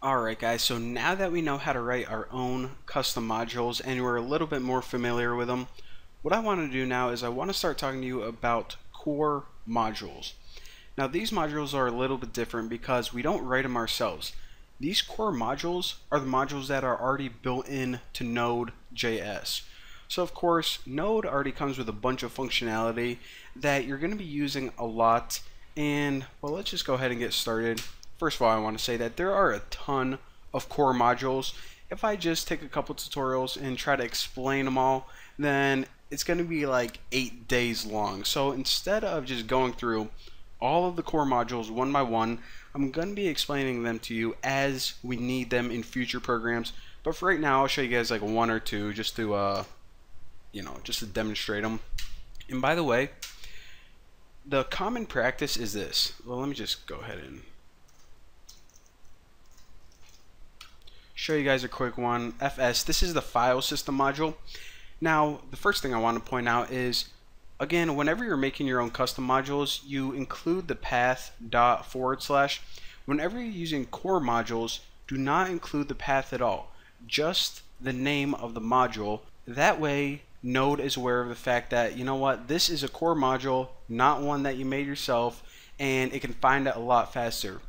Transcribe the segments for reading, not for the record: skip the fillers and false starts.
Alright guys, so now that we know how to write our own custom modules and we're a little bit more familiar with them, what I want to do now is I want to start talking to you about core modules. Now these modules are a little bit different because we don't write them ourselves. These core modules are the modules that are already built in to Node.js. So of course, Node already comes with a bunch of functionality that you're going to be using a lot, and well, let's just go ahead and get started. First of all, I want to say that there are a ton of core modules. If I just take a couple tutorials and try to explain them all, then it's going to be like 8 days long. So instead of just going through all of the core modules one by one, I'm going to be explaining them to you as we need them in future programs. But for right now, I'll show you guys like one or two just to just to demonstrate them. And by the way, the common practice is this. Well, let me just go ahead and show you guys a quick one. FS, this is the file system module. Now, the first thing I want to point out is, again, whenever you're making your own custom modules, you include the path // Whenever you're using core modules, do not include the path at all, just the name of the module. That way, Node is aware of the fact that, you know what, this is a core module, not one that you made yourself, and it can find it a lot faster.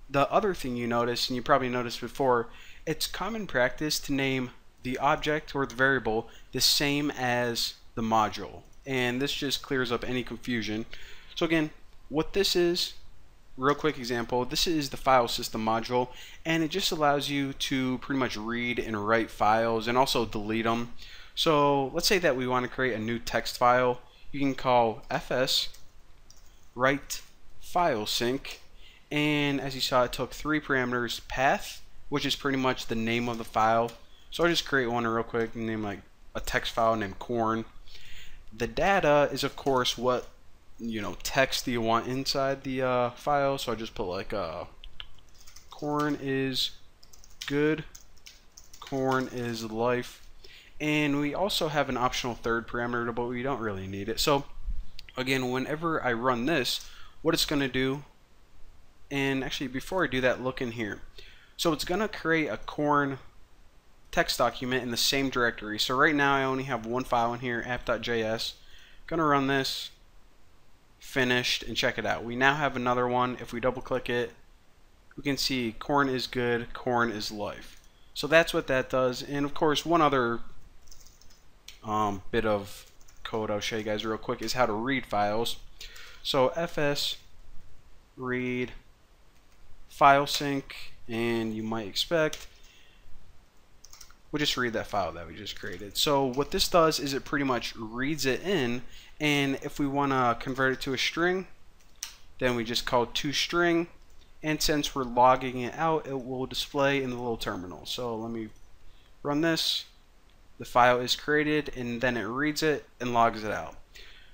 The other thing you notice, and you probably noticed before, it's common practice to name the object or the variable the same as the module, and this just clears up any confusion. So again, what this is, real quick example, this is the file system module, and it just allows you to pretty much read and write files and also delete them. So let's say that we want to create a new text file. You can call fs write file sync, and as you saw, it took 3 parameters: path, which is pretty much the name of the file. So I'll just create one real quick and name like a text file named corn. The data is of course what, text do you want inside the file. So I just put like corn is good, corn is life, and we also have an optional third parameter, but we don't really need it. So again, whenever I run this, what it's going to do, and actually before I do that, look in here. So it's going to create a corn text document in the same directory. So right now I only have one file in here, app.js. Gonna run this, finished, and check it out. We now have another one. If we double click it, we can see corn is good, corn is life. So that's what that does. And of course, one other bit of code I'll show you guys real quick is how to read files. So fs read file sync, and you might expect we'll just read that file that we just created. So what this does is it pretty much reads it in, and if we want to convert it to a string, then we just call toString, and since we're logging it out, it will display in the little terminal. So let me run this. The file is created, and then it reads it and logs it out.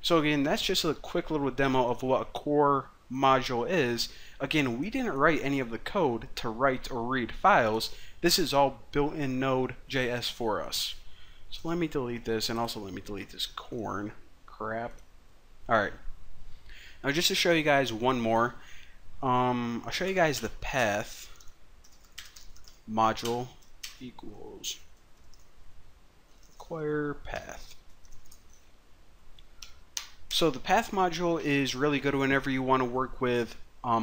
So again, that's just a quick little demo of what a core module is. Again, we didn't write any of the code to write or read files. This is all built in Node.js for us. So let me delete this, and also let me delete this corn crap. Alright, now just to show you guys one more, I'll show you guys the path module equals require path. So the path module is really good whenever you want to work with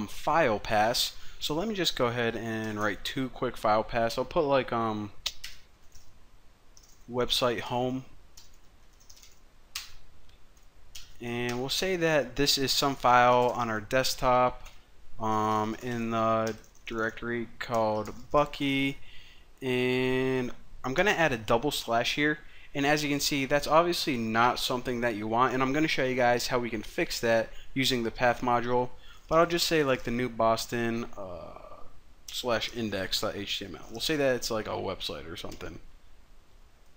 file paths. So let me just go ahead and write 2 quick file paths. I'll put like website home, and we'll say that this is some file on our desktop in the directory called Bucky, and I'm gonna add a double slash here. And as you can see, that's obviously not something that you want, and I'm going to show you guys how we can fix that using the path module. But I'll just say like the new Boston / index.html. We'll say that it's like a website or something.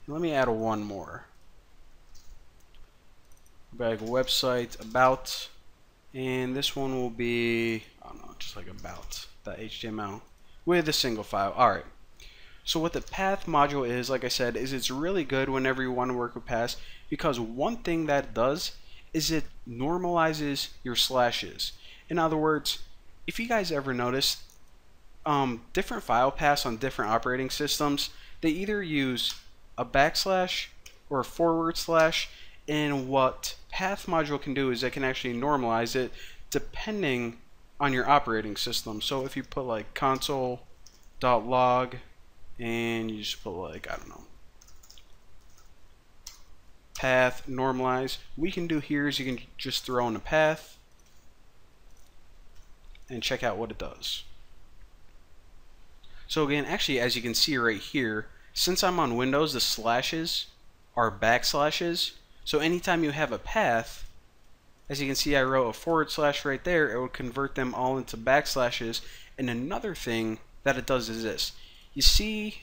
Let me add one more. Like website about, and this one will be, I don't know, just like about.html with a single file. Alright. So what the path module is, like I said, is it's really good whenever you want to work with paths, because one thing that it does is it normalizes your slashes. In other words, if you guys ever noticed, different file paths on different operating systems, they either use a backslash or a forward slash, and what path module can do is it can actually normalize it depending on your operating system. So if you put like console.log and you just put like, I don't know, path normalize, what you can do here is you can just throw in a path and check out what it does. So again, actually, as you can see right here, since I'm on Windows, the slashes are backslashes. So anytime you have a path, as you can see, I wrote a forward slash right there, it will convert them all into backslashes. And another thing that it does is this. You see,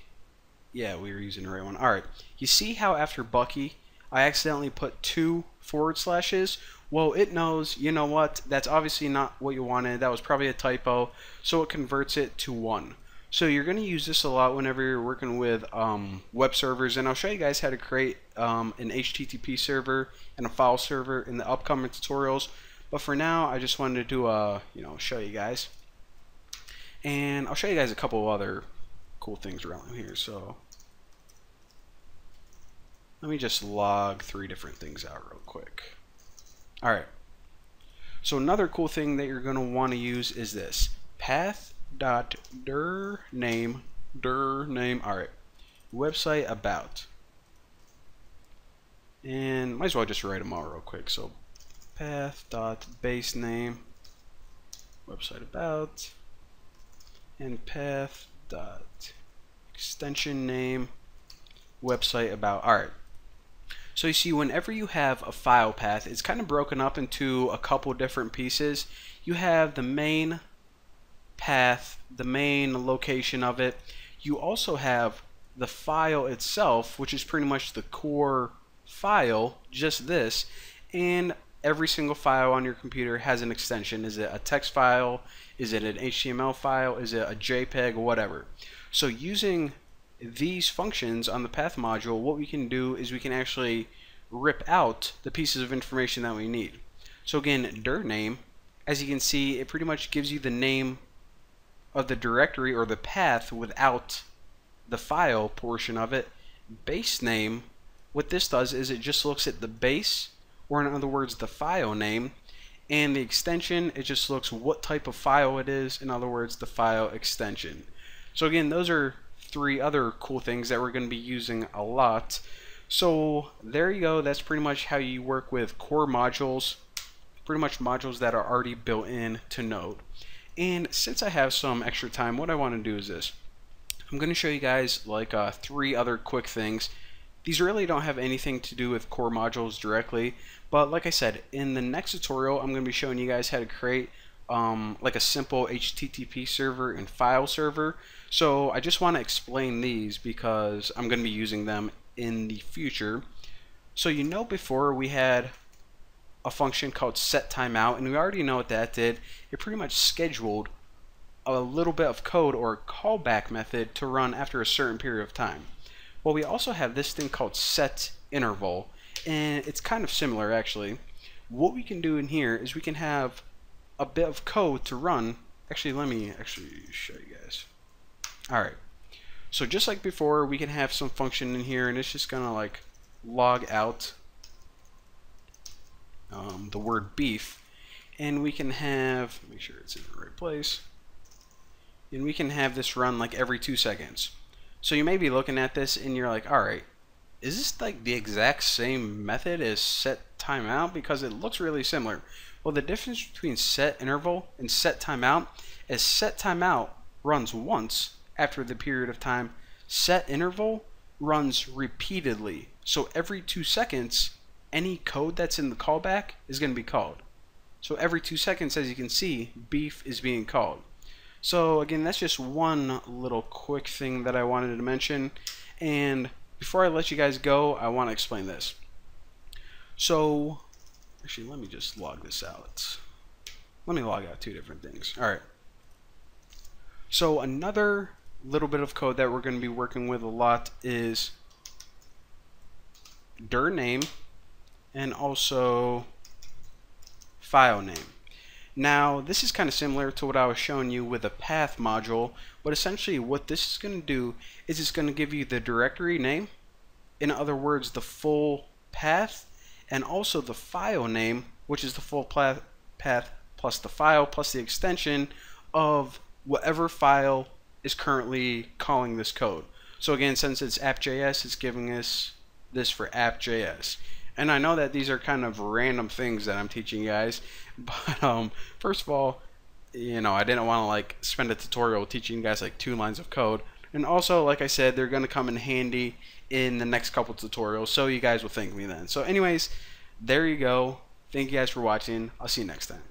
yeah, we were using the right one. Alright, you see how after Bucky, I accidentally put 2 forward slashes? Well, it knows, you know what, that's obviously not what you wanted. That was probably a typo, so it converts it to 1. So you're going to use this a lot whenever you're working with web servers, and I'll show you guys how to create an HTTP server and a file server in the upcoming tutorials. But for now, I just wanted to do show you guys, and I'll show you guys a couple of other cool things around here. So let me just log 3 different things out real quick. All right. So another cool thing that you're going to want to use is this path.dir name. All right. Website about. And might as well just write them out real quick. So path.base name, website about, and path.extension name, website about. All right. So you see, whenever you have a file path, it's kind of broken up into a couple different pieces. You have the main path, the main location of it. You also have the file itself, which is pretty much the core file, just this, and every single file on your computer has an extension. Is it a text file? Is it an HTML file? Is it a JPEG? Whatever. So using these functions on the path module, what we can do is we can actually rip out the pieces of information that we need. So again, dir name, as you can see, it pretty much gives you the name of the directory or the path without the file portion of it. Base name, what this does is it just looks at the base, or in other words the file name, and the extension, it just looks what type of file it is, in other words the file extension. So again, those are 3 other cool things that we're going to be using a lot. So there you go, that's pretty much how you work with core modules, pretty much modules that are already built in to Node. And since I have some extra time, what I want to do is this. I'm going to show you guys like 3 other quick things. These really don't have anything to do with core modules directly, but like I said, in the next tutorial I'm going to be showing you guys how to create like a simple HTTP server and file server. So I just want to explain these because I'm going to be using them in the future. So you know, before we had a function called setTimeout, and we already know what that did. It pretty much scheduled a little bit of code or a callback method to run after a certain period of time. Well, we also have this thing called setInterval, and it's kind of similar actually. What we can do in here is we can have a bit of code to run. Actually, let me show you guys. Alright, so just like before, we can have some function in here, and it's just gonna like log out the word beef, and we can have, make sure it's in the right place, and we can have this run like every 2 seconds. So you may be looking at this and you're like, alright, is this like the exact same method as setTimeout? Because it looks really similar. Well, the difference between setInterval and setTimeout is setTimeout runs once after the period of time. setInterval runs repeatedly. So every 2 seconds, any code that's in the callback is going to be called. So every 2 seconds, as you can see, beef is being called. So again, that's just one little quick thing that I wanted to mention. And before I let you guys go, I want to explain this. So actually, let me just log this out. Let me log out 2 different things. Alright. So another little bit of code that we're going to be working with a lot is dir name and also file name. Now, this is kind of similar to what I was showing you with a path module, but essentially what this is going to do is it's going to give you the directory name, in other words, the full path, and also the file name, which is the full path plus the file plus the extension of whatever file is currently calling this code. So again, since it's app.js, it's giving us this for app.js. And I know that these are kind of random things that I'm teaching you guys, but first of all, you know, I didn't want to like spend a tutorial teaching you guys like 2 lines of code. And also, like I said, they're going to come in handy in the next couple tutorials, so you guys will thank me then. So anyways, there you go. Thank you guys for watching. I'll see you next time.